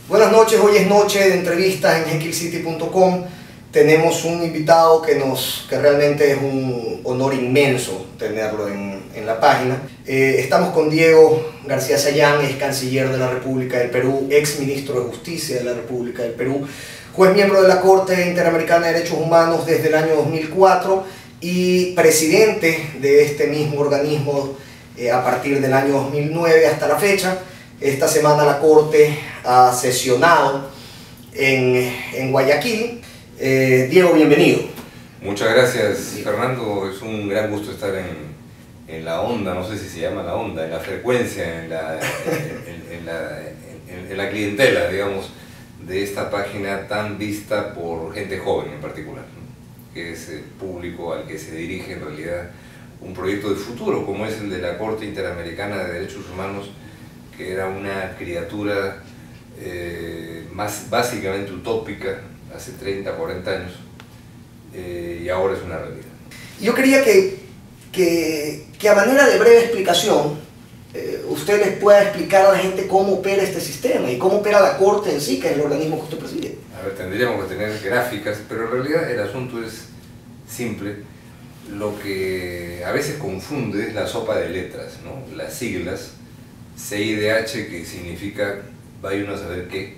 Buenas noches, hoy es noche de entrevistas en jekyllcity.com. Tenemos un invitado que realmente es un honor inmenso tenerlo en la página. Estamos con Diego García Sayán, ex canciller de la República del Perú, ex ministro de Justicia de la República del Perú, juez miembro de la Corte Interamericana de Derechos Humanos desde el año 2004 y presidente de este mismo organismo a partir del año 2009 hasta la fecha. Esta semana la Corte ha sesionado en Guayaquil. Diego, bienvenido. Muchas gracias, Fernando. Es un gran gusto estar en la onda, no sé si se llama la onda, en la frecuencia, en la clientela, digamos, de esta página tan vista por gente joven en particular, ¿no? Que es el público al que se dirige en realidad un proyecto de futuro, como es el de la Corte Interamericana de Derechos Humanos, que era una criatura más básicamente utópica hace 30, 40 años, y ahora es una realidad. Yo quería que a manera de breve explicación, usted les pueda explicar a la gente cómo opera este sistema y cómo opera la Corte en sí, que es el organismo que usted preside. A ver, tendríamos que tener gráficas, pero en realidad el asunto es simple. Lo que a veces confunde es la sopa de letras, ¿no? Las siglas, CIDH, que significa vaya uno a saber qué.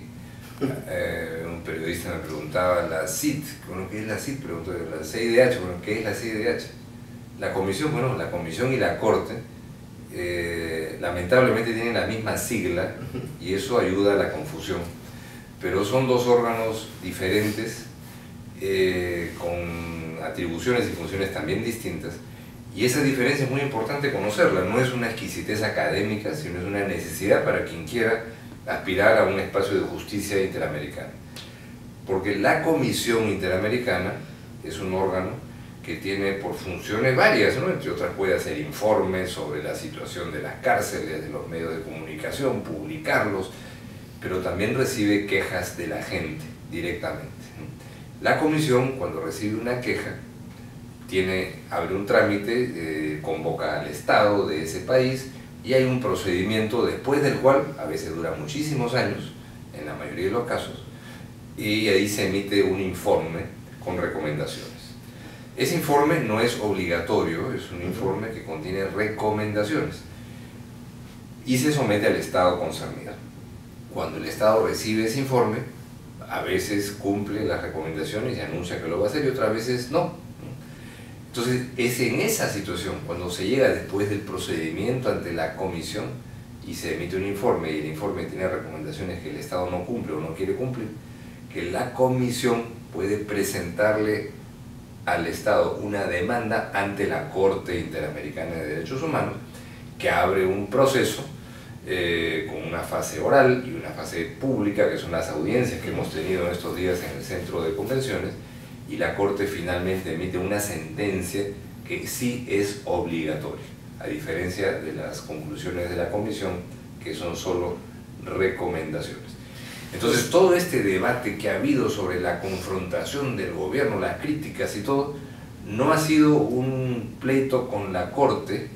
Un periodista me preguntaba, la CID, bueno, ¿qué es la CID? Preguntó, la CIDH, bueno, ¿qué es la CIDH? La comisión, bueno, la comisión y la Corte lamentablemente tienen la misma sigla y eso ayuda a la confusión, pero son dos órganos diferentes con atribuciones y funciones también distintas, y esa diferencia es muy importante conocerla. No es una exquisitez académica, sino es una necesidad para quien quiera aspirar a un espacio de justicia interamericana, porque la Comisión Interamericana es un órgano que tiene por funciones varias, ¿no? Entre otras puede hacer informes sobre la situación de las cárceles, de los medios de comunicación, publicarlos, pero también recibe quejas de la gente directamente, ¿no? La Comisión, cuando recibe una queja, abre un trámite, convoca al Estado de ese país y hay un procedimiento después del cual, a veces dura muchísimos años, en la mayoría de los casos, y ahí se emite un informe con recomendaciones. Ese informe no es obligatorio, es un informe que contiene recomendaciones y se somete al Estado concernido. Cuando el Estado recibe ese informe, a veces cumple las recomendaciones y anuncia que lo va a hacer y otras veces no. Entonces es en esa situación, cuando se llega después del procedimiento ante la Comisión y se emite un informe y el informe tiene recomendaciones que el Estado no cumple o no quiere cumplir, que la Comisión puede presentarle al Estado una demanda ante la Corte Interamericana de Derechos Humanos, que abre un proceso con una fase oral y una fase pública, que son las audiencias que hemos tenido en estos días en el Centro de Convenciones, y la Corte finalmente emite una sentencia que sí es obligatoria, a diferencia de las conclusiones de la Comisión, que son solo recomendaciones. Entonces, todo este debate que ha habido sobre la confrontación del gobierno, las críticas y todo, no ha sido un pleito con la Corte,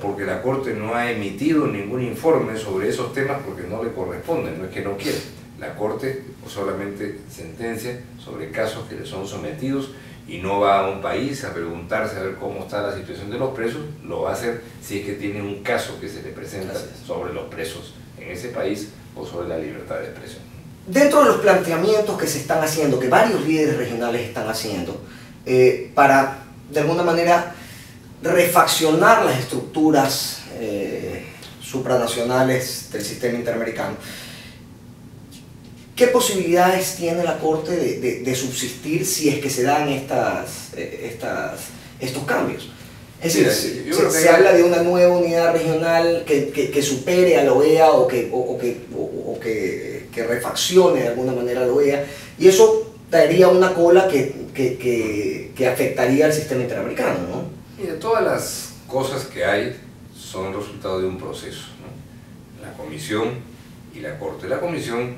porque la Corte no ha emitido ningún informe sobre esos temas porque no le corresponden, no es que no quiera. La Corte solamente sentencia sobre casos que le son sometidos y no va a un país a preguntarse a ver cómo está la situación de los presos, lo va a hacer si es que tiene un caso que se le presenta sobre los presos en ese país o sobre la libertad de expresión. Dentro de los planteamientos que se están haciendo, que varios líderes regionales están haciendo, para de alguna manera refaccionar las estructuras supranacionales del sistema interamericano, ¿qué posibilidades tiene la Corte de subsistir si es que se dan estos cambios? Es decir, se habla de una nueva unidad regional que supere a la OEA o que refaccione de alguna manera a la OEA, y eso daría una cola que afectaría al sistema interamericano, ¿no? Mira, todas las cosas que hay son resultado de un proceso, ¿no? La Comisión y la Corte. La Comisión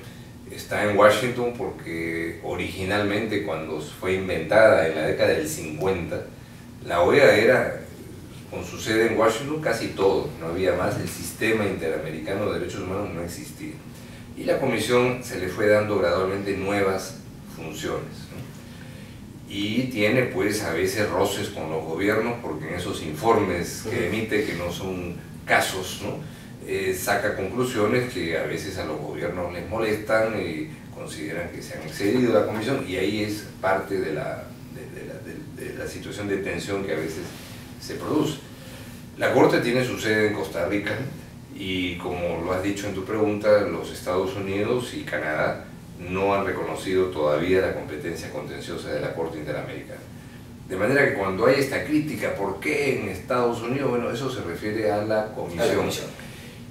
está en Washington porque originalmente, cuando fue inventada en la década del 50, la OEA era, con su sede en Washington, casi todo, no había más, el sistema interamericano de derechos humanos no existía. y la comisión se le fue dando gradualmente nuevas funciones, ¿no? Y tiene pues a veces roces con los gobiernos, porque en esos informes que emite, que no son casos, ¿no? Saca conclusiones que a veces a los gobiernos les molestan y consideran que se han excedido la comisión, y ahí es parte de la situación de tensión que a veces se produce. La Corte tiene su sede en Costa Rica y, como lo has dicho en tu pregunta, los Estados Unidos y Canadá no han reconocido todavía la competencia contenciosa de la Corte Interamericana. De manera que cuando hay esta crítica, ¿por qué en Estados Unidos? Bueno, eso se refiere a la comisión.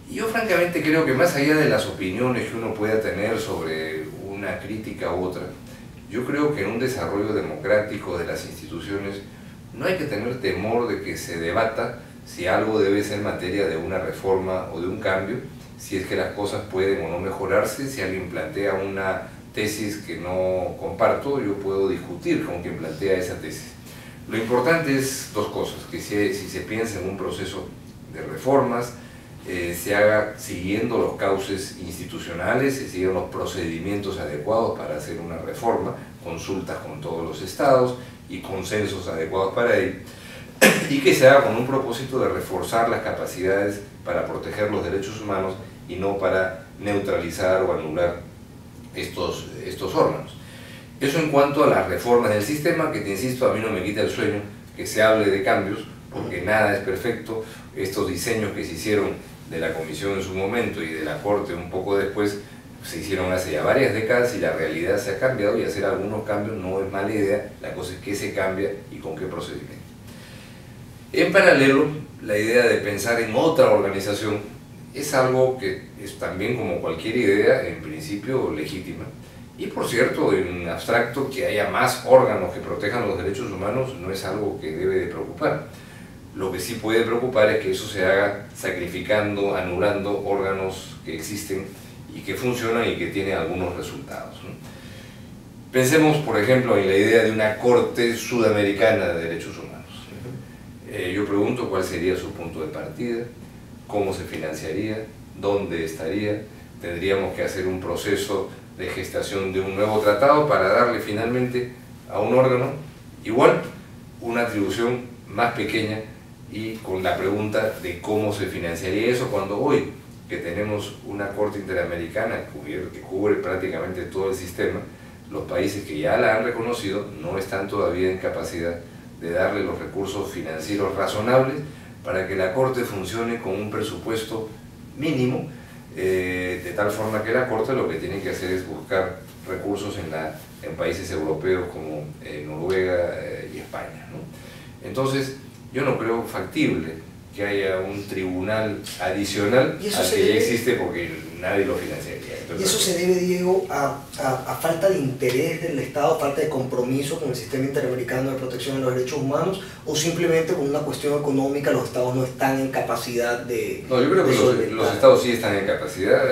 Y yo francamente creo que más allá de las opiniones que uno pueda tener sobre una crítica u otra, yo creo que en un desarrollo democrático de las instituciones no hay que tener temor de que se debata si algo debe ser materia de una reforma o de un cambio, si es que las cosas pueden o no mejorarse. Si alguien plantea una tesis que no comparto, yo puedo discutir con quien plantea esa tesis. Lo importante es dos cosas: que si se piensa en un proceso de reformas, se haga siguiendo los cauces institucionales, se sigan los procedimientos adecuados para hacer una reforma, consultas con todos los estados y consensos adecuados para ello, y que se haga con un propósito de reforzar las capacidades para proteger los derechos humanos y no para neutralizar o anular estos órganos. Eso en cuanto a las reformas del sistema, que te insisto, a mí no me quita el sueño que se hable de cambios, porque nada es perfecto. Estos diseños que se hicieron de la comisión en su momento y de la Corte un poco después, se hicieron hace ya varias décadas y la realidad se ha cambiado, y hacer algunos cambios no es mala idea. La cosa es qué se cambia y con qué procedimiento. En paralelo, la idea de pensar en otra organización es algo que es también, como cualquier idea, en principio legítima. Y por cierto, en abstracto, que haya más órganos que protejan los derechos humanos no es algo que debe de preocupar. Lo que sí puede preocupar es que eso se haga sacrificando, anulando órganos que existen y que funcionan y que tienen algunos resultados, ¿no? Pensemos, por ejemplo, en la idea de una Corte Sudamericana de Derechos Humanos. Yo pregunto cuál sería su punto de partida, cómo se financiaría, dónde estaría. Tendríamos que hacer un proceso de gestación de un nuevo tratado para darle finalmente a un órgano igual una atribución más pequeña, y con la pregunta de cómo se financiaría eso, cuando hoy que tenemos una Corte Interamericana que cubre prácticamente todo el sistema, los países que ya la han reconocido no están todavía en capacidad de darle los recursos financieros razonables para que la Corte funcione con un presupuesto mínimo, de tal forma que la Corte lo que tiene que hacer es buscar recursos en países europeos como Noruega y España, ¿no? Entonces, yo no creo factible que haya un tribunal adicional al que ya existe, porque nadie lo financiaría. ¿Y eso se debe, Diego, a falta de interés del Estado, falta de compromiso con el sistema interamericano de protección de los derechos humanos, o simplemente con una cuestión económica los Estados no están en capacidad de... No, yo creo que los Estados sí están en capacidad.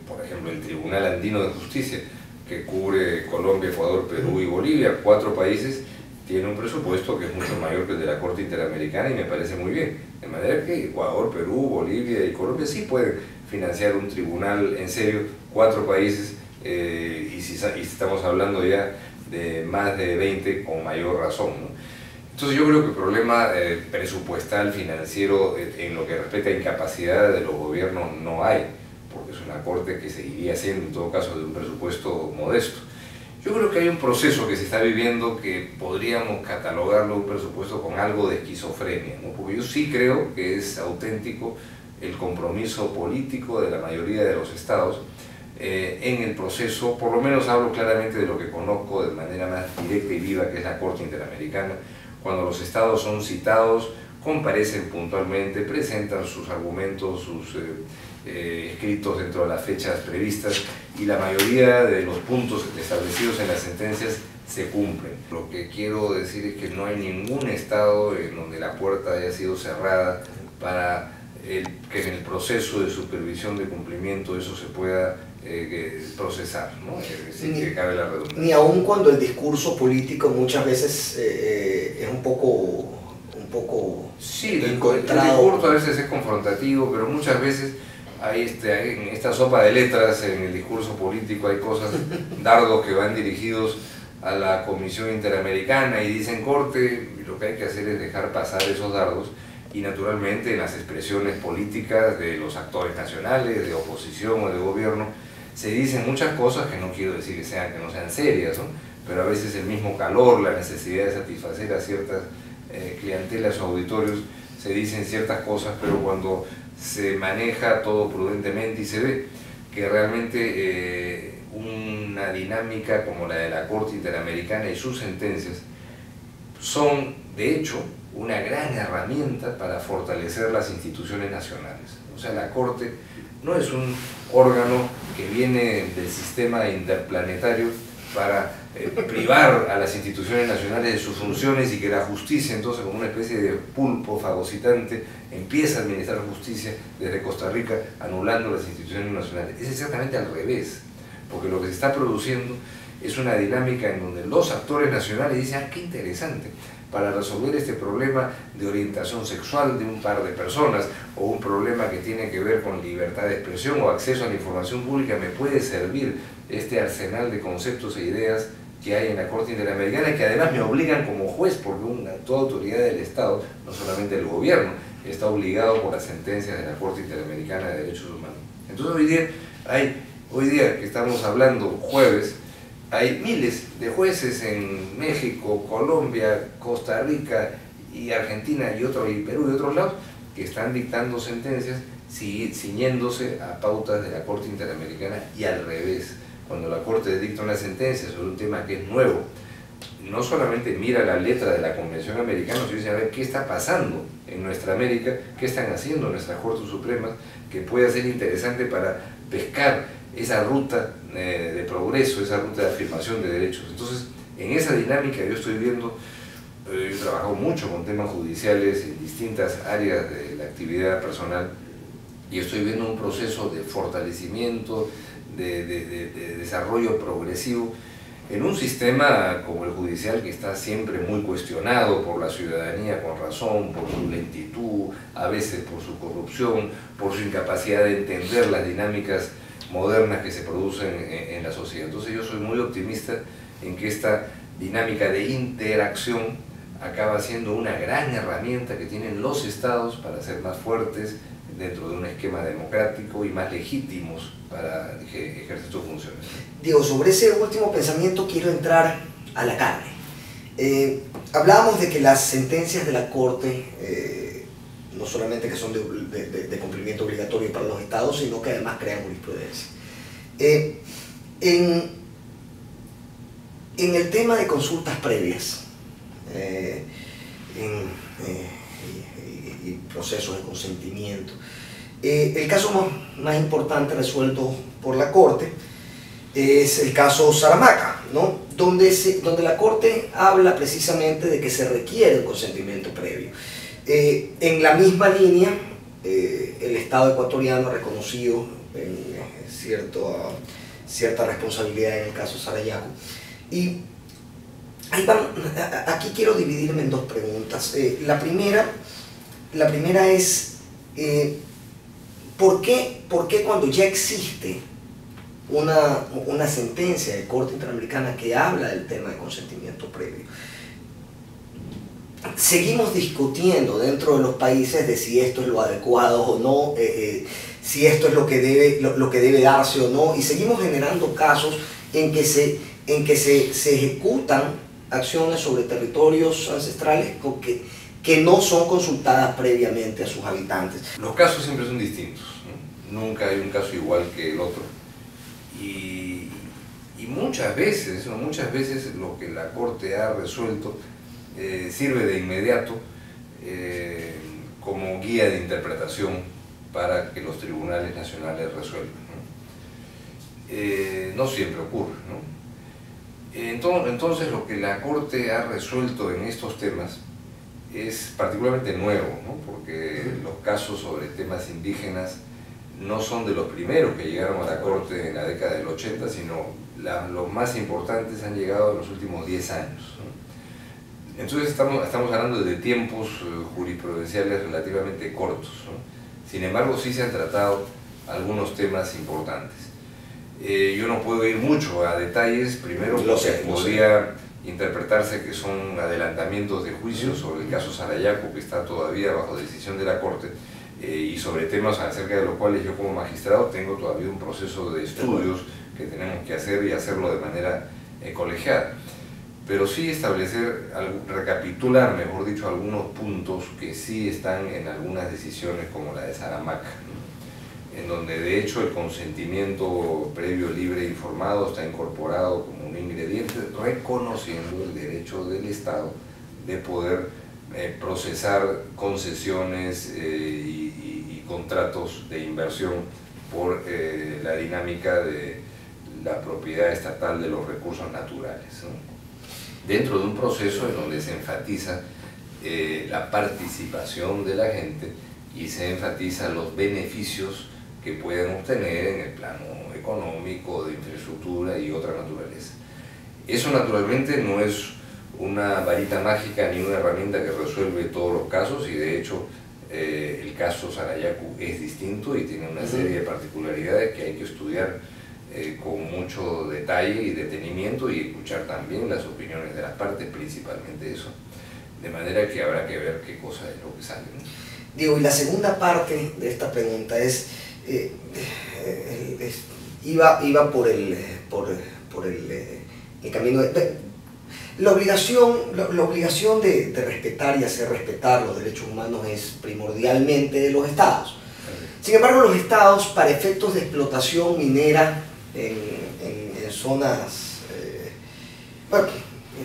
Por ejemplo, el Tribunal Andino de Justicia, que cubre Colombia, Ecuador, Perú y Bolivia, 4 países, tiene un presupuesto que es mucho mayor que el de la Corte Interamericana, y me parece muy bien. De manera que Ecuador, Perú, Bolivia y Colombia sí pueden financiar un tribunal en serio, 4 países, y si estamos hablando ya de más de 20, con mayor razón, ¿no? Entonces yo creo que el problema presupuestal, financiero, en lo que respecta a incapacidad de los gobiernos no hay, porque es una Corte que seguiría siendo en todo caso de un presupuesto modesto. Yo creo que hay un proceso que se está viviendo que podríamos catalogarlo un presupuesto con algo de esquizofrenia, ¿no? Porque yo sí creo que es auténtico el compromiso político de la mayoría de los estados en el proceso. Por lo menos hablo claramente de lo que conozco de manera más directa y viva, que es la Corte Interamericana. Cuando los estados son citados, comparecen puntualmente, presentan sus argumentos, sus escritos dentro de las fechas previstas, y la mayoría de los puntos establecidos en las sentencias se cumplen. Lo que quiero decir es que no hay ningún estado en donde la puerta haya sido cerrada para que en el proceso de supervisión de cumplimiento eso se pueda procesar, ¿no? Que cabe la redundancia. Ni aun cuando el discurso político muchas veces es un poco sí, el encontrado. discurso a veces es confrontativo, pero muchas veces en esta sopa de letras, en el discurso político hay cosas, dardos que van dirigidos a la Comisión Interamericana y dicen corte, y lo que hay que hacer es dejar pasar esos dardos, y naturalmente en las expresiones políticas de los actores nacionales, de oposición o de gobierno, se dicen muchas cosas que no quiero decir que no sean serias, ¿no? Pero a veces el mismo calor, la necesidad de satisfacer a ciertas clientelas o auditorios, se dicen ciertas cosas, pero cuando se maneja todo prudentemente y se ve que realmente una dinámica como la de la Corte Interamericana y sus sentencias son, de hecho, una gran herramienta para fortalecer las instituciones nacionales. O sea, la Corte no es un órgano que viene del sistema interplanetario para privar a las instituciones nacionales de sus funciones y que la justicia, entonces, como una especie de pulpo fagocitante, empieza a administrar justicia desde Costa Rica, anulando las instituciones nacionales. Es exactamente al revés, porque lo que se está produciendo es una dinámica en donde los actores nacionales dicen, qué interesante, para resolver este problema de orientación sexual de un par de personas, o un problema que tiene que ver con libertad de expresión o acceso a la información pública, me puede servir este arsenal de conceptos e ideas que hay en la Corte Interamericana, y que además me obligan como juez, porque toda autoridad del Estado, no solamente el gobierno, está obligado por las sentencias de la Corte Interamericana de Derechos Humanos. Entonces hoy día que estamos hablando jueves, hay miles de jueces en México, Colombia, Costa Rica y Argentina y Perú y otros lados que están dictando sentencias ciñéndose a pautas de la Corte Interamericana, y al revés. Cuando la Corte dicta una sentencia sobre un tema que es nuevo, no solamente mira la letra de la Convención Americana, sino dice, a ver, ¿qué está pasando en nuestra América? ¿Qué están haciendo nuestras Cortes Supremas? Que puede ser interesante para pescar esa ruta de progreso, esa ruta de afirmación de derechos. Entonces, en esa dinámica yo estoy viendo, yo he trabajado mucho con temas judiciales en distintas áreas de la actividad personal, y estoy viendo un proceso de fortalecimiento, de desarrollo progresivo en un sistema como el judicial, que está siempre muy cuestionado por la ciudadanía, con razón, por su lentitud, a veces por su corrupción, por su incapacidad de entender las dinámicas modernas que se producen en la sociedad. Entonces yo soy muy optimista en que esta dinámica de interacción acaba siendo una gran herramienta que tienen los estados para ser más fuertes dentro de un esquema democrático y más legítimos para ejercer sus funciones. Diego, sobre ese último pensamiento quiero entrar a la carne. Hablábamos de que las sentencias de la Corte no solamente que son de cumplimiento obligatorio para los estados, sino que además crean jurisprudencia. En el tema de consultas previas y procesos de consentimiento, el caso más importante resuelto por la Corte es el caso Saramaca, ¿no? donde la Corte habla precisamente de que se requiere un consentimiento previo. En la misma línea, el Estado ecuatoriano ha reconocido cierta responsabilidad en el caso Sarayaco. Y aquí quiero dividirme en dos preguntas. La primera es, ¿por qué cuando ya existe una sentencia de Corte Interamericana que habla del tema de consentimiento previo, seguimos discutiendo dentro de los países de si esto es lo adecuado o no, si esto es lo que debe darse o no, y seguimos generando casos en que se ejecutan acciones sobre territorios ancestrales que no son consultadas previamente a sus habitantes? Los casos siempre son distintos, ¿no? Nunca hay un caso igual que el otro. Y muchas veces lo que la Corte ha resuelto sirve de inmediato como guía de interpretación para que los tribunales nacionales resuelvan, ¿no? No siempre ocurre, ¿no? Entonces lo que la Corte ha resuelto en estos temas es particularmente nuevo, ¿no? Porque los casos sobre temas indígenas no son de los primeros que llegaron a la Corte en la década del 80, sino los más importantes han llegado en los últimos 10 años, ¿no? Entonces estamos hablando de tiempos jurisprudenciales relativamente cortos, ¿no? Sin embargo, sí se han tratado algunos temas importantes. Yo no puedo ir mucho a detalles, primero porque podría interpretarse que son adelantamientos de juicio sobre el caso Sarayaku, que está todavía bajo decisión de la Corte, y sobre temas acerca de los cuales yo como magistrado tengo todavía un proceso de estudios que tenemos que hacer y hacerlo de manera colegiada. Pero sí establecer, recapitular, mejor dicho, algunos puntos que sí están en algunas decisiones como la de Saramac, ¿no? En donde de hecho el consentimiento previo, libre e informado está incorporado como un ingrediente, reconociendo el derecho del Estado de poder procesar concesiones y contratos de inversión por la dinámica de la propiedad estatal de los recursos naturales, ¿no? Dentro de un proceso en donde se enfatiza la participación de la gente y se enfatiza los beneficios que pueden obtener en el plano económico, de infraestructura y otra naturaleza. Eso naturalmente no es una varita mágica ni una herramienta que resuelve todos los casos, y de hecho el caso Sarayaku es distinto y tiene una serie de particularidades que hay que estudiar con mucho detalle y detenimiento, y escuchar también las opiniones de las partes, principalmente eso, de manera que habrá que ver qué cosa es lo que sale, ¿no? Diego, y la segunda parte de esta pregunta es, iba por el camino de la obligación de respetar y hacer respetar los derechos humanos es primordialmente de los estados. Sin embargo, los estados, para efectos de explotación minera en zonas, bueno,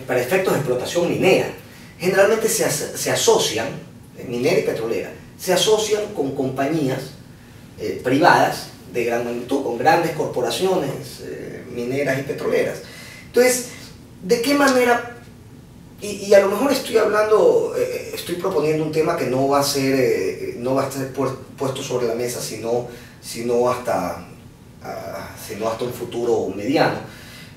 para efectos de explotación minera, generalmente se asocian, minera y petrolera, se asocian con compañías privadas de gran magnitud, con grandes corporaciones mineras y petroleras. Entonces, ¿de qué manera? Y a lo mejor estoy proponiendo un tema que no va a ser puesto sobre la mesa, sino hasta un futuro mediano.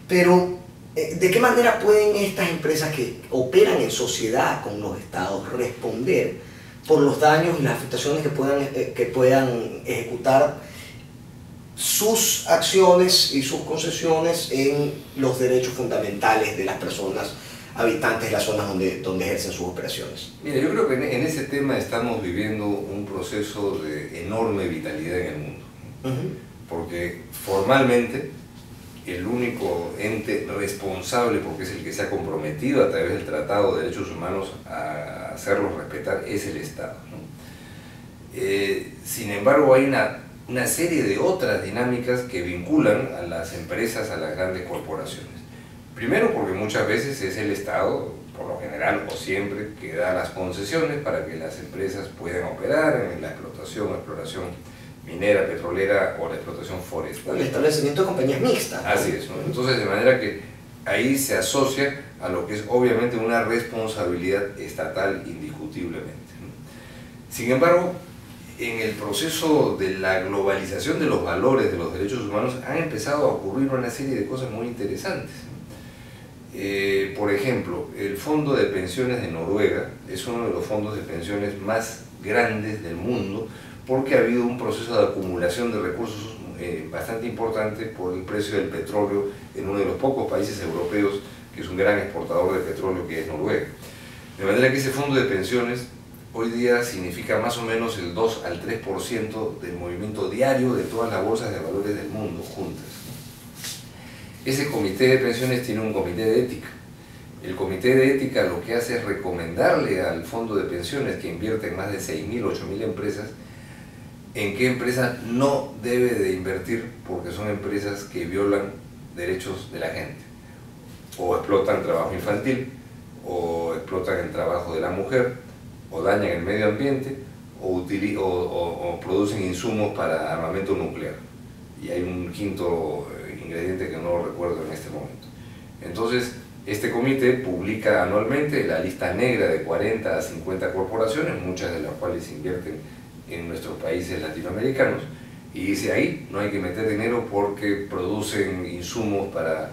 Pero, ¿de qué manera pueden estas empresas que operan en sociedad con los estados responder por los daños y las afectaciones que puedan ejecutar sus acciones y sus concesiones en los derechos fundamentales de las personas habitantes de las zonas donde ejercen sus operaciones? Mira, yo creo que en ese tema estamos viviendo un proceso de enorme vitalidad en el mundo, porque formalmente el único ente responsable, porque es el que se ha comprometido a través del Tratado de Derechos Humanos a hacerlos respetar, es el Estado, ¿no? Sin embargo, hay una serie de otras dinámicas que vinculan a las empresas, a las grandes corporaciones. Primero, porque muchas veces es el Estado, por lo general o siempre, que da las concesiones para que las empresas puedan operar en la exploración minera, petrolera o la explotación forestal. El establecimiento de compañías mixtas, ¿no? Así es, ¿no? Entonces, de manera que ahí se asocia a lo que es obviamente una responsabilidad estatal indiscutiblemente, ¿no? Sin embargo, en el proceso de la globalización de los valores de los derechos humanos han empezado a ocurrir una serie de cosas muy interesantes. Por ejemplo, el Fondo de Pensiones de Noruega es uno de los fondos de pensiones más grandes del mundo, porque ha habido un proceso de acumulación de recursos bastante importante por el precio del petróleo en uno de los pocos países europeos que es un gran exportador de petróleo, que es Noruega. De manera que ese fondo de pensiones hoy día significa más o menos el 2 al 3% del movimiento diario de todas las bolsas de valores del mundo juntas. Ese comité de pensiones tiene un comité de ética. El comité de ética lo que hace es recomendarle al fondo de pensiones, que invierte en más de 6.000, 8.000 empresas, en qué empresa no debe de invertir, porque son empresas que violan derechos de la gente, o explotan trabajo infantil, o explotan el trabajo de la mujer, o dañan el medio ambiente, o producen insumos para armamento nuclear. Y hay un quinto ingrediente que no recuerdo en este momento. Entonces, este comité publica anualmente la lista negra de 40 a 50 corporaciones, muchas de las cuales invierten en nuestros países latinoamericanos, y dice ahí no hay que meter dinero porque producen insumos para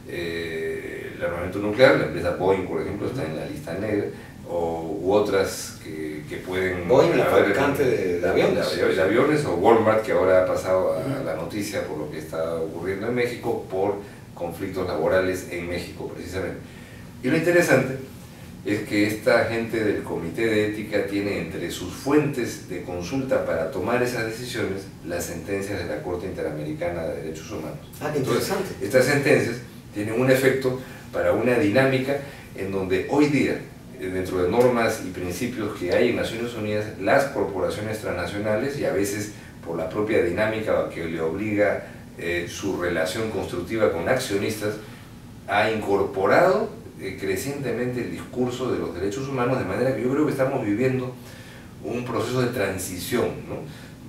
el armamento nuclear. La empresa Boeing, por ejemplo, está en la lista negra, u otras que pueden... Boeing, la fabricante de aviones. De aviones, o Walmart, que ahora ha pasado a la noticia por lo que está ocurriendo en México, por conflictos laborales en México precisamente. Y lo interesante es que esta gente del Comité de Ética tiene entre sus fuentes de consulta para tomar esas decisiones las sentencias de la Corte Interamericana de Derechos Humanos. Ah, qué interesante. Entonces, estas sentencias tienen un efecto para una dinámica en donde hoy día, dentro de normas y principios que hay en Naciones Unidas, las corporaciones transnacionales, y a veces por la propia dinámica que le obliga su relación constructiva con accionistas, ha incorporado crecientemente el discurso de los derechos humanos, de manera que yo creo que estamos viviendo un proceso de transición, ¿no?,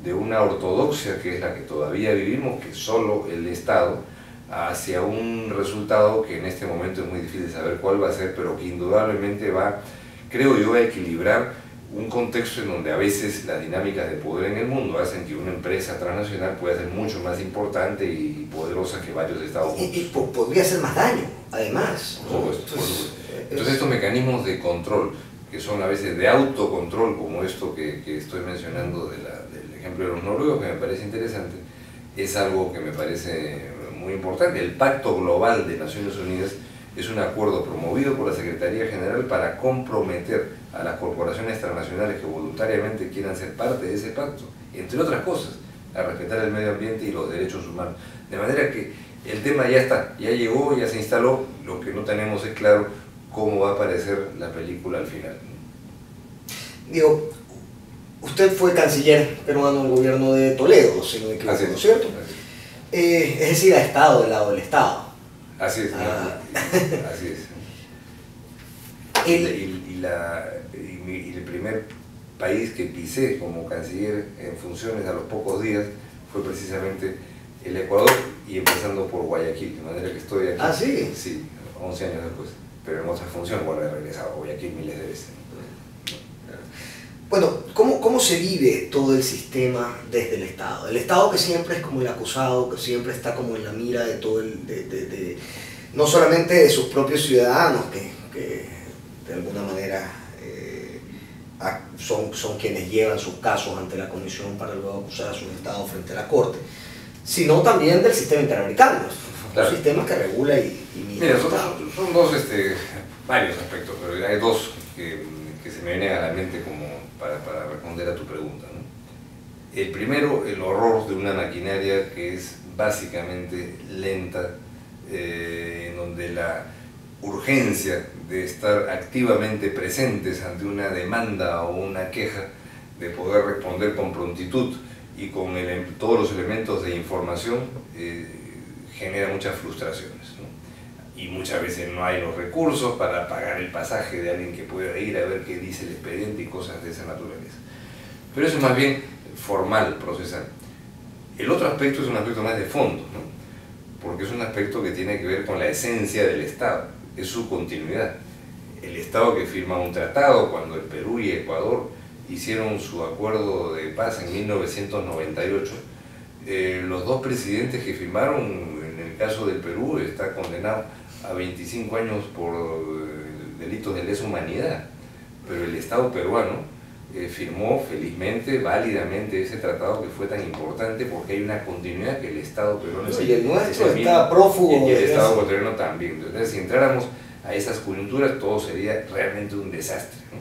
de una ortodoxia que es la que todavía vivimos, que solo el Estado, hacia un resultado que en este momento es muy difícil saber cuál va a ser, pero que indudablemente va, creo yo, a equilibrar un contexto en donde a veces las dinámicas de poder en el mundo hacen que una empresa transnacional pueda ser mucho más importante y poderosa que varios estados juntos. Y podría hacer más daño, además, ¿no? Por supuesto. Entonces estos mecanismos de control, que son a veces de autocontrol, como esto que estoy mencionando del ejemplo de los noruegos, que me parece interesante, es algo que me parece muy importante. El Pacto Global de Naciones Unidas es un acuerdo promovido por la Secretaría General para comprometer a las corporaciones transnacionales que voluntariamente quieran ser parte de ese pacto, entre otras cosas, a respetar el medio ambiente y los derechos humanos. De manera que el tema ya está, ya llegó, ya se instaló. Lo que no tenemos es claro cómo va a aparecer la película al final. Digo, usted fue canciller peruano del gobierno de Toledo, si no me equivoco, ¿no es cierto? Es decir, ha estado del lado del Estado. Así es, así es. Y el primer país que pisé como canciller en funciones a los pocos días fue precisamente el Ecuador, y empezando por Guayaquil, de manera que estoy aquí. ¿Ah, sí? Sí, 11 años después, pero en otra función, bueno, he regresado a Guayaquil miles de veces. Bueno, ¿cómo se vive todo el sistema desde el Estado? El Estado, que siempre es como el acusado, que siempre está como en la mira de todo no solamente de sus propios ciudadanos, que de alguna manera son quienes llevan sus casos ante la Comisión para luego acusar a sus estados frente a la Corte, sino también del sistema interamericano, claro. Un sistema que regula y mira, son dos, varios aspectos, pero hay dos que se me vienen a la mente como para responder a tu pregunta, ¿no? El primero, el horror de una maquinaria que es básicamente lenta, en donde la urgencia de estar activamente presentes ante una demanda o una queja, de poder responder con prontitud y con todos los elementos de información, genera muchas frustraciones, ¿no? Y muchas veces no hay los recursos para pagar el pasaje de alguien que pueda ir a ver qué dice el expediente y cosas de esa naturaleza. Pero eso es más bien formal, procesal. El otro aspecto es un aspecto más de fondo, ¿no?, porque es un aspecto que tiene que ver con la esencia del Estado, es su continuidad. El Estado que firma un tratado cuando el Perú y Ecuador hicieron su acuerdo de paz en 1998, los dos presidentes que firmaron, en el caso del Perú, está condenado a 25 años por delitos de lesa humanidad, pero el Estado peruano firmó felizmente, válidamente ese tratado que fue tan importante, porque hay una continuidad que el Estado peruano... Y el nuestro está prófugo. Y el Estado ecuatoriano también. Entonces, si entráramos a esas coyunturas, todo sería realmente un desastre, ¿no?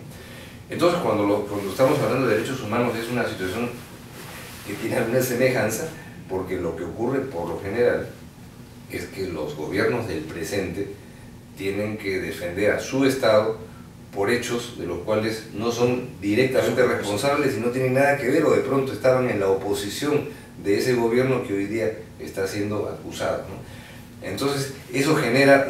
Entonces, cuando estamos hablando de derechos humanos, es una situación que tiene alguna semejanza, porque lo que ocurre por lo general es que los gobiernos del presente tienen que defender a su Estado por hechos de los cuales no son directamente responsables y no tienen nada que ver, o de pronto estaban en la oposición de ese gobierno que hoy día está siendo acusado, ¿no? Entonces, eso genera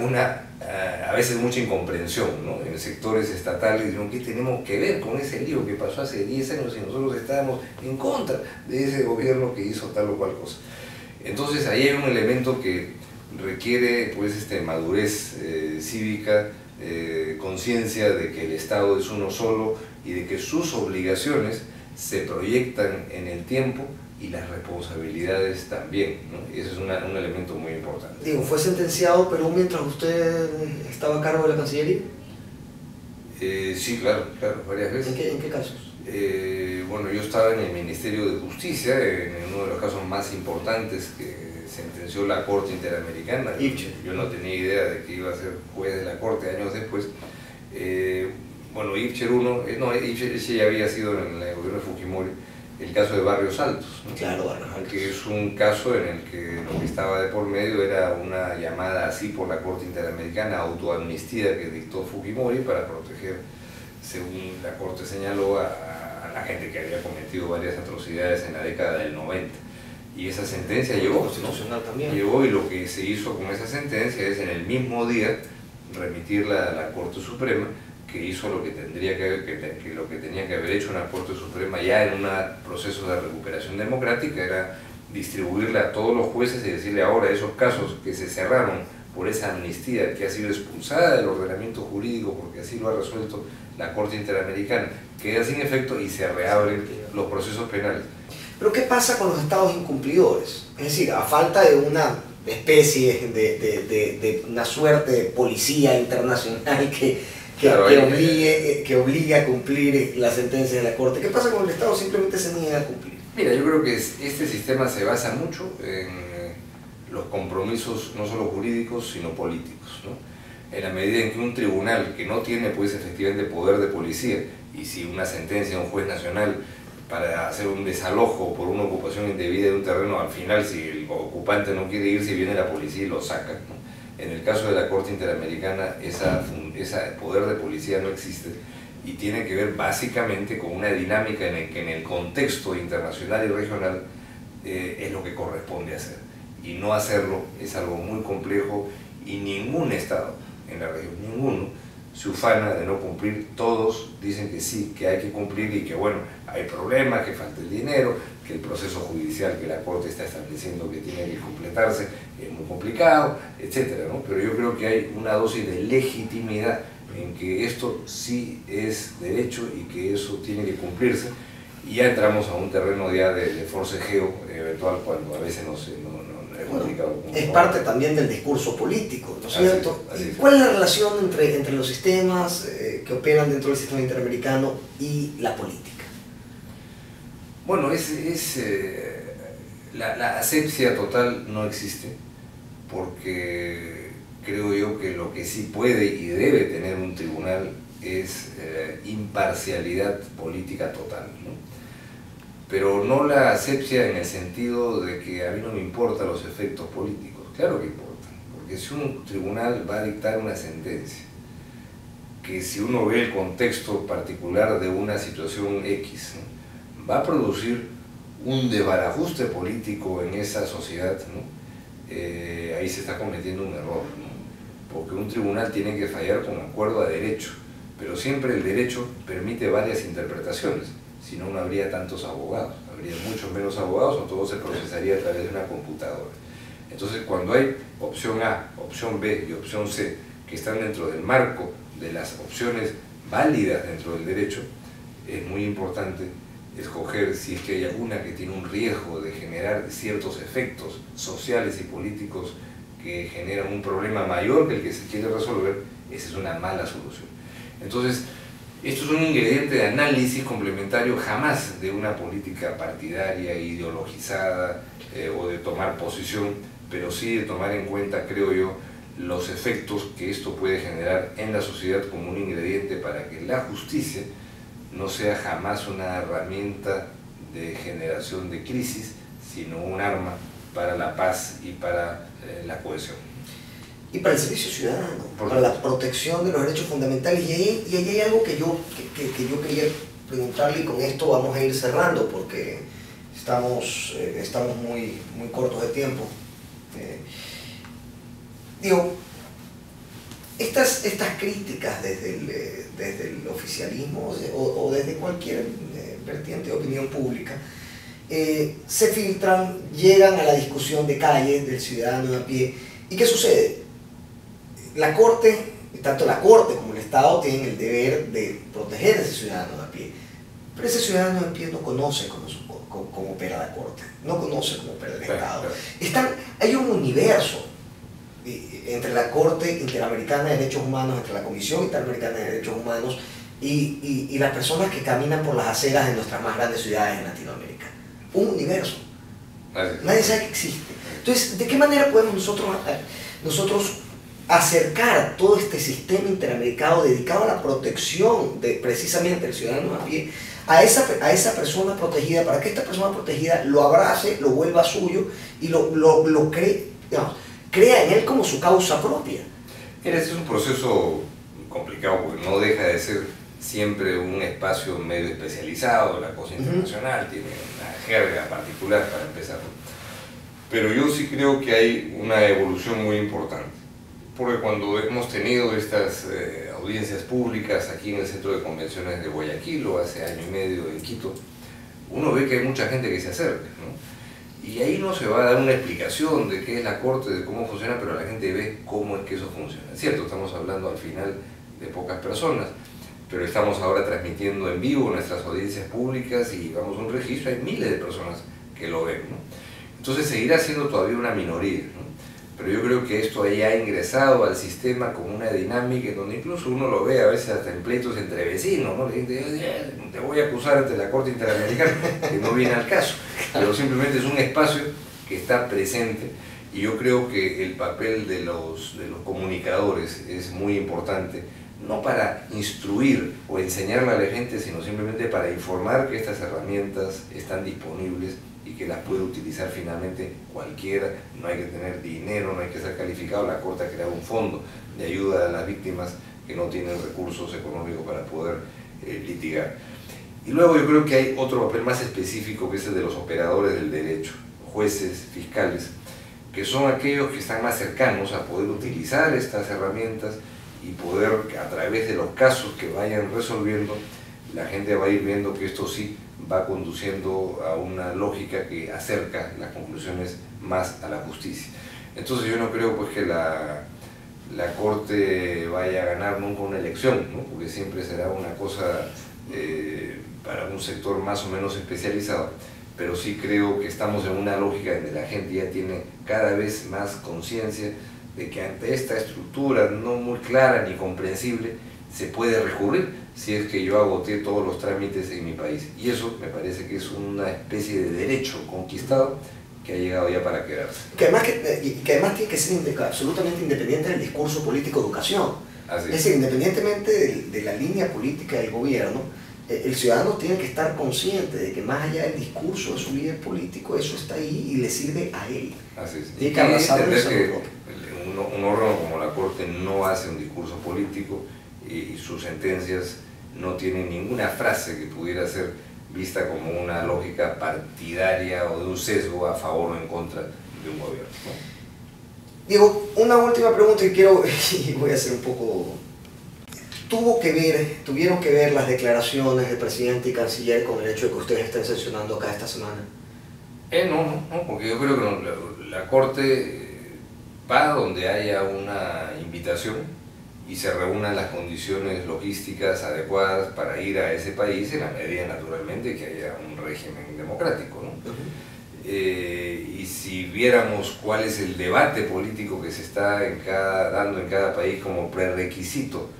a veces mucha incomprensión, ¿no?, en sectores estatales. ¿Qué tenemos que ver con ese lío que pasó hace 10 años y nosotros estábamos en contra de ese gobierno que hizo tal o cual cosa? Entonces, ahí hay un elemento que requiere, pues, madurez cívica, conciencia de que el Estado es uno solo y de que sus obligaciones se proyectan en el tiempo y las responsabilidades también, ¿no? Y ese es un elemento muy importante. Digo, ¿fue sentenciado Perú mientras usted estaba a cargo de la Cancillería? Sí, claro, varias veces. ¿En qué casos? Bueno, yo estaba en el Ministerio de Justicia, en uno de los casos más importantes que sentenció la Corte Interamericana. Yo no tenía idea de que iba a ser juez de la Corte años después. Bueno, Ipcher 1, Ipcher ya había sido en el gobierno de Fujimori, el caso de Barrios Altos, ¿no? Claro, Barrios Altos. Que es un caso en el que lo que estaba de por medio era una llamada así por la Corte Interamericana, autoamnistía que dictó Fujimori para proteger, según la Corte señaló, a la gente que había cometido varias atrocidades en la década del 90. Y esa sentencia llegó, constitucional también. Llegó, y lo que se hizo con esa sentencia es en el mismo día remitirla a la Corte Suprema, que hizo lo que tenía que haber hecho una Corte Suprema ya en un proceso de recuperación democrática, era distribuirla a todos los jueces y decirle ahora esos casos que se cerraron por esa amnistía que ha sido expulsada del ordenamiento jurídico porque así lo ha resuelto la Corte Interamericana, queda sin efecto y se reabren los procesos penales. Pero ¿qué pasa con los estados incumplidores? Es decir, a falta de una especie de una suerte de policía internacional que obligue a cumplir la sentencia de la Corte. ¿Qué pasa cuando el Estado simplemente se niega a cumplir? Mira, yo creo que este sistema se basa mucho en los compromisos no solo jurídicos, sino políticos, ¿no? En la medida en que un tribunal que no tiene pues efectivamente poder de policía, y si una sentencia de un juez nacional para hacer un desalojo por una ocupación indebida de un terreno, al final si el ocupante no quiere irse, viene la policía y lo saca, ¿no? En el caso de la Corte Interamericana, ese poder de policía no existe y tiene que ver básicamente con una dinámica en el que en el contexto internacional y regional es lo que corresponde hacer. Y no hacerlo es algo muy complejo y ningún Estado en la región, ninguno, se ufana de no cumplir. Todos dicen que sí, que hay que cumplir y que bueno, hay problemas, que falta el dinero, que el proceso judicial que la Corte está estableciendo que tiene que completarse es muy complicado, etcétera, ¿no? Pero yo creo que hay una dosis de legitimidad en que esto sí es derecho y que eso tiene que cumplirse, y ya entramos a un terreno ya de forcejeo eventual cuando a veces no es complicado. Es parte también del discurso político, ¿no es cierto? ¿Cuál es la relación entre los sistemas que operan dentro del sistema interamericano y la política? Bueno, la asepsia total no existe, porque creo yo que lo que sí puede y debe tener un tribunal es imparcialidad política total, ¿no? Pero no la asepsia en el sentido de que a mí no me importan los efectos políticos. Claro que importan, porque si un tribunal va a dictar una sentencia, que si uno ve el contexto particular de una situación X, ¿no?, va a producir un desbarajuste político en esa sociedad, ¿no? Ahí se está cometiendo un error, ¿no? Porque un tribunal tiene que fallar con acuerdo a derecho, pero siempre el derecho permite varias interpretaciones. Si no, no habría tantos abogados, habría muchos menos abogados o todo se procesaría a través de una computadora. Entonces, cuando hay opción A, opción B y opción C que están dentro del marco de las opciones válidas dentro del derecho, es muy importante escoger si es que hay alguna que tiene un riesgo de generar ciertos efectos sociales y políticos que generan un problema mayor que el que se quiere resolver. Esa es una mala solución. Entonces, esto es un ingrediente de análisis complementario, jamás de una política partidaria, ideologizada o de tomar posición, pero sí de tomar en cuenta, creo yo, los efectos que esto puede generar en la sociedad como un ingrediente para que la justicia no sea jamás una herramienta de generación de crisis, sino un arma para la paz y para la cohesión. Y para el servicio ciudadano, para la protección de los derechos fundamentales. Y ahí hay algo que yo quería preguntarle, y con esto vamos a ir cerrando porque estamos muy cortos de tiempo. Digo, estas críticas desde el oficialismo o desde cualquier vertiente de opinión pública se filtran, llegan a la discusión de calle del ciudadano de a pie. ¿Y qué sucede? La Corte, tanto la Corte como el Estado, tienen el deber de proteger a ese ciudadano de a pie. Pero ese ciudadano de a pie no conoce cómo opera la Corte, no conoce cómo opera el Estado. Hay un universo entre la Corte Interamericana de Derechos Humanos, entre la Comisión Interamericana de Derechos Humanos y las personas que caminan por las aceras de nuestras más grandes ciudades en Latinoamérica. Un universo. Nadie sabe que existe. Entonces, ¿de qué manera podemos nosotros acercar todo este sistema interamericano dedicado a la protección de precisamente el ciudadano a pie a esa persona protegida, para que esta persona protegida lo abrace, lo vuelva suyo y lo cree, digamos, crea en él como su causa propia? Mira, este es un proceso complicado porque no deja de ser siempre un espacio medio especializado. La cosa internacional tiene una jerga particular para empezar, pero yo sí creo que hay una evolución muy importante, porque cuando hemos tenido estas audiencias públicas aquí en el Centro de Convenciones de Guayaquil o hace año y medio en Quito, uno ve que hay mucha gente que se acerca, ¿no? Y ahí no se va a dar una explicación de qué es la Corte, de cómo funciona, pero la gente ve cómo es que eso funciona. Es cierto, estamos hablando al final de pocas personas, pero estamos ahora transmitiendo en vivo nuestras audiencias públicas y vamos a un registro, hay miles de personas que lo ven, ¿no? Entonces seguirá siendo todavía una minoría, ¿no? Pero yo creo que esto ya ha ingresado al sistema con una dinámica en donde incluso uno lo ve a veces hasta en pleitos entre vecinos, ¿no? Te voy a acusar ante la Corte Interamericana, que no viene al caso, pero simplemente es un espacio que está presente, y yo creo que el papel de los comunicadores es muy importante, no para instruir o enseñarle a la gente, sino simplemente para informar que estas herramientas están disponibles y que las puede utilizar finalmente cualquiera. No hay que tener dinero, no hay que ser calificado. La Corte ha creado un fondo de ayuda a las víctimas que no tienen recursos económicos para poder litigar. Y luego yo creo que hay otro papel más específico, que es el de los operadores del derecho, jueces, fiscales, que son aquellos que están más cercanos a poder utilizar estas herramientas y poder, a través de los casos que vayan resolviendo, la gente va a ir viendo que esto sí va conduciendo a una lógica que acerca las conclusiones más a la justicia. Entonces yo no creo pues que la Corte vaya a ganar nunca una elección, ¿no? Porque siempre será una cosa para un sector más o menos especializado, pero sí creo que estamos en una lógica donde la gente ya tiene cada vez más conciencia de que ante esta estructura no muy clara ni comprensible se puede recurrir si es que yo agoté todos los trámites en mi país. Y eso me parece que es una especie de derecho conquistado que ha llegado ya para quedarse. Que además tiene que ser absolutamente independiente del discurso político-educación. Es decir, independientemente de la línea política del gobierno, el ciudadano tiene que estar consciente de que más allá del discurso de su líder político, eso está ahí y le sirve a él. Así es. Y que entender que un órgano como la Corte no hace un discurso político y sus sentencias no tienen ninguna frase que pudiera ser vista como una lógica partidaria o de un sesgo a favor o en contra de un gobierno, ¿no? Diego, una última pregunta y voy a ser un poco... ¿Tuvieron que ver las declaraciones del presidente y canciller con el hecho de que ustedes estén sesionando acá esta semana? No, porque yo creo que la Corte va donde haya una invitación y se reúnan las condiciones logísticas adecuadas para ir a ese país, en la medida naturalmente que haya un régimen democrático, ¿no? Y si viéramos cuál es el debate político que se está dando en cada país como prerequisito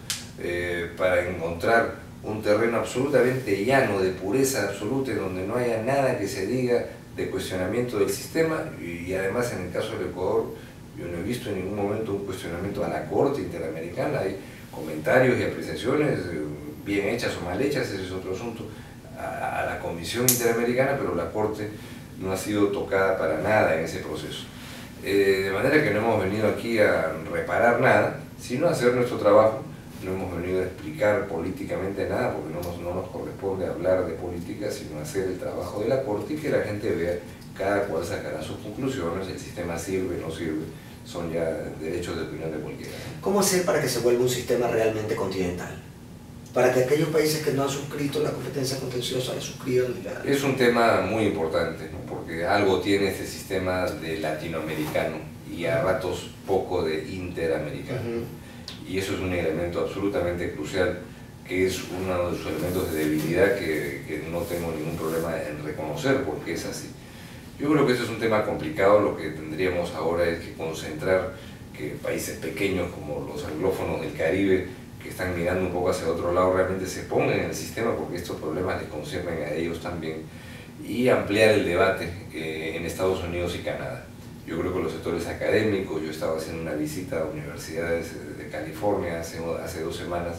para encontrar un terreno absolutamente llano, de pureza absoluta, en donde no haya nada que se diga de cuestionamiento del sistema, y además en el caso del Ecuador yo no he visto en ningún momento un cuestionamiento a la Corte Interamericana. Hay comentarios y apreciaciones bien hechas o mal hechas, ese es otro asunto, a la Comisión Interamericana, pero la Corte no ha sido tocada para nada en ese proceso. De manera que no hemos venido aquí a reparar nada, sino a hacer nuestro trabajo. No hemos venido a explicar políticamente nada, porque no nos corresponde hablar de política, sino hacer el trabajo de la Corte y que la gente vea, cada cual sacará sus conclusiones, el sistema sirve, no sirve, son ya derechos de opinión de cualquiera. ¿Cómo hacer para que se vuelva un sistema realmente continental? Para que aquellos países que no han suscrito la competencia contenciosa la suscriban. Es un tema muy importante, ¿no? Porque algo tiene este sistema de latinoamericano y a ratos poco de interamericano. Y eso es un elemento absolutamente crucial, que es uno de sus elementos de debilidad que no tengo ningún problema en reconocer, porque es así. Yo creo que eso es un tema complicado. Lo que tendríamos ahora es que concentrar que países pequeños como los anglófonos del Caribe, que están mirando un poco hacia otro lado, realmente se pongan en el sistema, porque estos problemas les conciernen a ellos también, y ampliar el debate en Estados Unidos y Canadá. Yo creo que los sectores académicos, yo estaba haciendo una visita a universidades de California hace 2 semanas,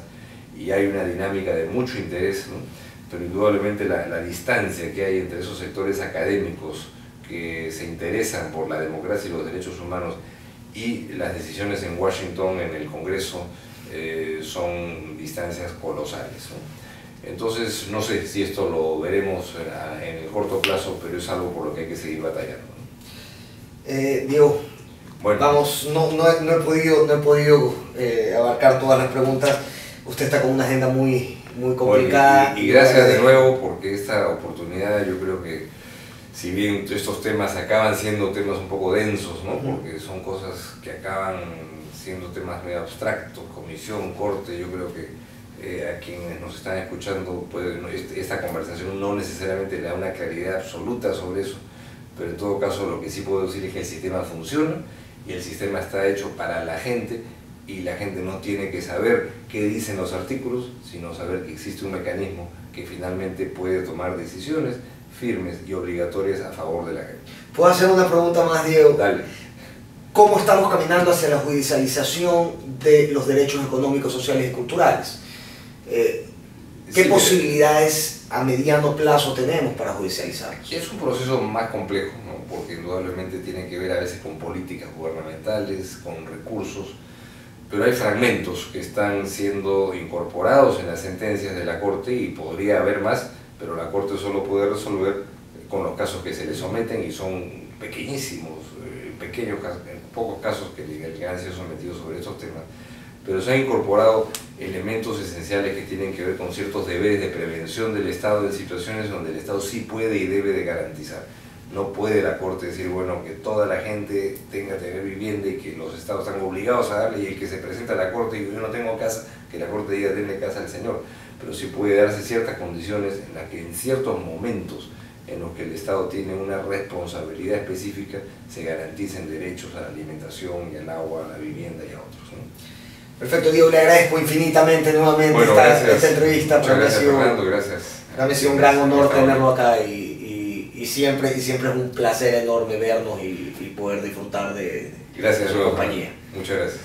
y hay una dinámica de mucho interés, ¿no? Pero indudablemente la distancia que hay entre esos sectores académicos que se interesan por la democracia y los derechos humanos y las decisiones en Washington, en el Congreso, son distancias colosales, ¿no? Entonces, no sé si esto lo veremos en el corto plazo, pero es algo por lo que hay que seguir batallando, ¿no? Diego, bueno, vamos, no he podido abarcar todas las preguntas. Usted está con una agenda muy complicada. Bueno, y gracias de nuevo, porque esta oportunidad, yo creo que si bien estos temas acaban siendo temas un poco densos, ¿no? Porque son cosas que acaban siendo temas medio abstractos, comisión, corte, yo creo que a quienes nos están escuchando, esta conversación no necesariamente le da una claridad absoluta sobre eso, pero en todo caso lo que sí puedo decir es que el sistema funciona y el sistema está hecho para la gente, y la gente no tiene que saber qué dicen los artículos, sino saber que existe un mecanismo que finalmente puede tomar decisiones firmes y obligatorias a favor de la gente. ¿Puedo hacer una pregunta más, Diego? Dale. ¿Cómo estamos caminando hacia la judicialización de los derechos económicos, sociales y culturales? ¿Qué posibilidades a mediano plazo tenemos para judicializarlos? Es un proceso más complejo, ¿no? Porque indudablemente tiene que ver a veces con políticas gubernamentales, con recursos, pero hay fragmentos que están siendo incorporados en las sentencias de la Corte y podría haber más, pero la Corte solo puede resolver con los casos que se le someten, y son pequeñísimos, pequeños casos, pocos casos que han sido sometidos sobre estos temas, pero se han incorporado elementos esenciales que tienen que ver con ciertos deberes de prevención del Estado en situaciones donde el Estado sí puede y debe de garantizar. No puede la Corte decir, bueno, que toda la gente tenga que tener vivienda y que los Estados están obligados a darle, y el que se presenta a la Corte y yo no tengo casa, que la Corte diga denle casa al señor. Pero sí puede darse ciertas condiciones en las que en ciertos momentos en los que el Estado tiene una responsabilidad específica, se garanticen derechos a la alimentación y al agua, a la vivienda y a otros, ¿no? Perfecto, Diego, le agradezco infinitamente nuevamente esta entrevista. Muchas gracias, Fernando, gracias. Para mí ha sido un gran honor tenerlo acá, y siempre es un placer enorme vernos y poder disfrutar de su compañía. Muchas gracias.